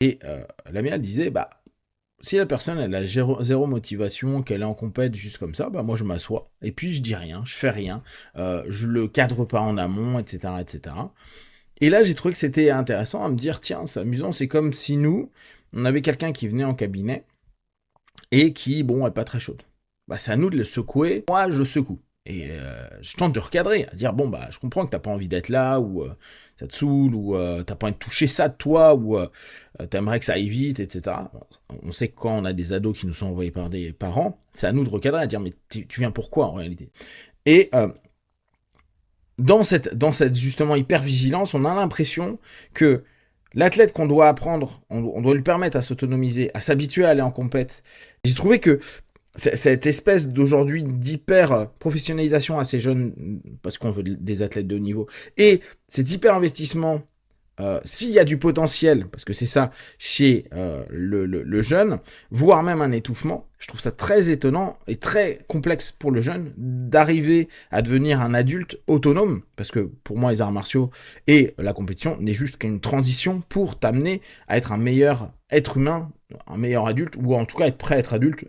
Et Lamia disait, bah, si la personne elle a zéro motivation, qu'elle est en compète juste comme ça, bah moi je m'assois et puis je dis rien, je fais rien, je le cadre pas en amont, etc., etc. Et là j'ai trouvé que c'était intéressant à me dire tiens c'est amusant, c'est comme si nous on avait quelqu'un qui venait en cabinet et qui bon est pas très chaude. Bah c'est à nous de le secouer. Moi je secoue. Et je tente de recadrer, à dire bon bah je comprends que t'as pas envie d'être là, ou ça te saoule, ou t'as pas envie de toucher ça de toi, ou t'aimerais que ça aille vite, etc. Bon, on sait que quand on a des ados qui nous sont envoyés par des parents, c'est à nous de recadrer, à dire mais tu viens pourquoi en réalité. Et dans cette justement hyper-vigilance, on a l'impression que l'athlète qu'on doit apprendre, on doit lui permettre à s'autonomiser, à s'habituer à aller en compète. J'ai trouvé que cette espèce d'aujourd'hui d'hyper professionnalisation à ces jeunes, parce qu'on veut des athlètes de haut niveau, et cet hyper investissement, s'il y a du potentiel, parce que c'est ça chez le jeune, voire même un étouffement, je trouve ça très étonnant et très complexe pour le jeune d'arriver à devenir un adulte autonome, parce que pour moi les arts martiaux et la compétition n'est juste qu'une transition pour t'amener à être un meilleur être humain, un meilleur adulte, ou en tout cas être prêt à être adulte